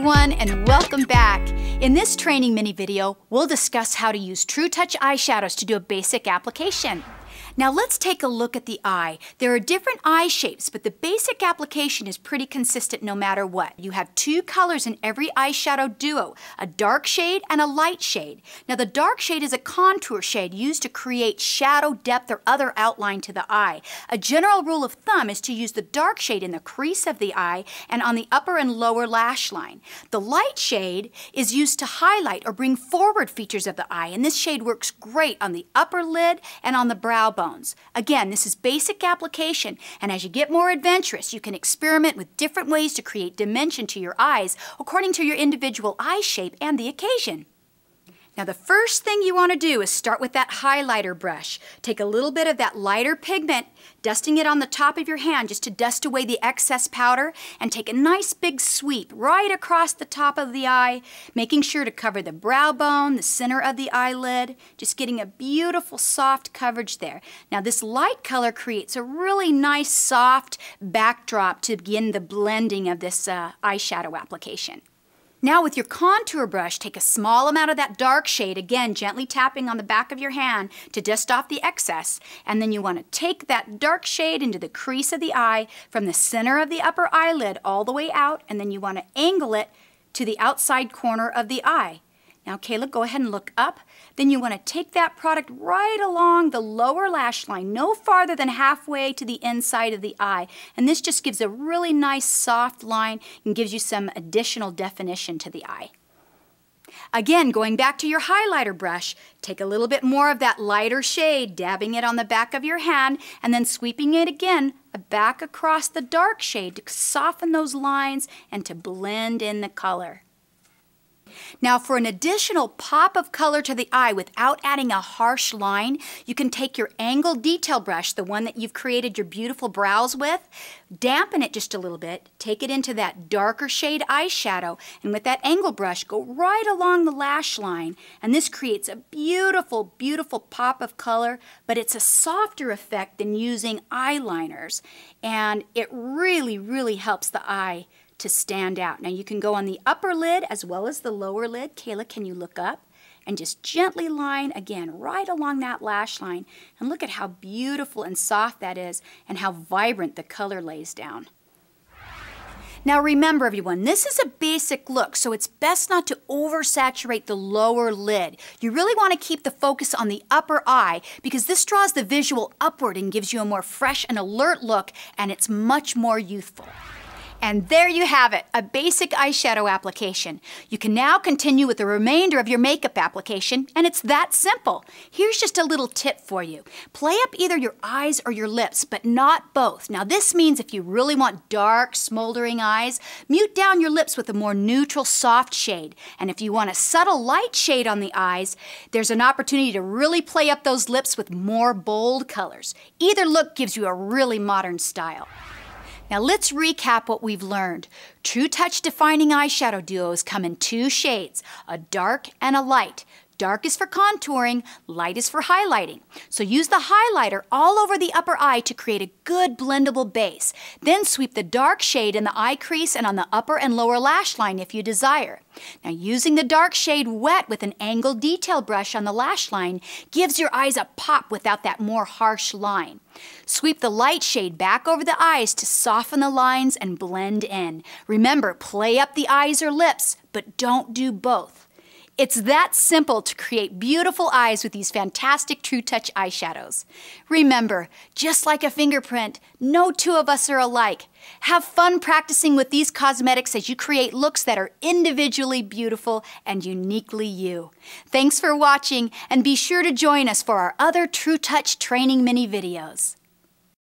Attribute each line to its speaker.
Speaker 1: everyone, and welcome back. In this training mini video, we'll discuss how to use TrueTouch eyeshadows to do a basic application. Now let's take a look at the eye. There are different eye shapes, but the basic application is pretty consistent no matter what. You have two colors in every eyeshadow duo, a dark shade and a light shade. Now the dark shade is a contour shade used to create shadow, depth, or other outline to the eye. A general rule of thumb is to use the dark shade in the crease of the eye and on the upper and lower lash line. The light shade is used to highlight or bring forward features of the eye, and this shade works great on the upper lid and on the brow bone. Again, this is basic application, and as you get more adventurous, you can experiment with different ways to create dimension to your eyes according to your individual eye shape and the occasion. Now the first thing you want to do is start with that highlighter brush. Take a little bit of that lighter pigment, dusting it on the top of your hand just to dust away the excess powder, and take a nice big sweep right across the top of the eye, making sure to cover the brow bone, the center of the eyelid, just getting a beautiful soft coverage there. Now this light color creates a really nice soft backdrop to begin the blending of this eyeshadow application. Now with your contour brush, take a small amount of that dark shade, again gently tapping on the back of your hand to dust off the excess, and then you want to take that dark shade into the crease of the eye from the center of the upper eyelid all the way out, and then you want to angle it to the outside corner of the eye. Now Kayla, go ahead and look up. Then you want to take that product right along the lower lash line, no farther than halfway to the inside of the eye. And this just gives a really nice soft line and gives you some additional definition to the eye. Again, going back to your highlighter brush, take a little bit more of that lighter shade, dabbing it on the back of your hand, and then sweeping it again back across the dark shade to soften those lines and to blend in the color. Now for an additional pop of color to the eye without adding a harsh line, you can take your angled detail brush, the one that you've created your beautiful brows with, dampen it just a little bit, take it into that darker shade eyeshadow, and with that angle brush, go right along the lash line, and this creates a beautiful, beautiful pop of color, but it's a softer effect than using eyeliners, and it really, really helps the eye to stand out. Now you can go on the upper lid as well as the lower lid. Kayla, can you look up? And just gently line again right along that lash line, and look at how beautiful and soft that is and how vibrant the color lays down. Now remember everyone, this is a basic look, so it's best not to oversaturate the lower lid. You really want to keep the focus on the upper eye because this draws the visual upward and gives you a more fresh and alert look, and it's much more youthful. And there you have it, a basic eyeshadow application. You can now continue with the remainder of your makeup application, and it's that simple. Here's just a little tip for you. Play up either your eyes or your lips, but not both. Now this means if you really want dark, smoldering eyes, mute down your lips with a more neutral, soft shade. And if you want a subtle light shade on the eyes, there's an opportunity to really play up those lips with more bold colors. Either look gives you a really modern style. Now let's recap what we've learned. TrueTouch Defining Eyeshadow Duos come in two shades, a dark and a light. Dark is for contouring, light is for highlighting. So use the highlighter all over the upper eye to create a good blendable base. Then sweep the dark shade in the eye crease and on the upper and lower lash line if you desire. Now using the dark shade wet with an angled detail brush on the lash line gives your eyes a pop without that more harsh line. Sweep the light shade back over the eyes to soften the lines and blend in. Remember, play up the eyes or lips, but don't do both. It's that simple to create beautiful eyes with these fantastic TrueTouch eyeshadows. Remember, just like a fingerprint, no two of us are alike. Have fun practicing with these cosmetics as you create looks that are individually beautiful and uniquely you. Thanks for watching, and be sure to join us for our other TrueTouch training mini videos.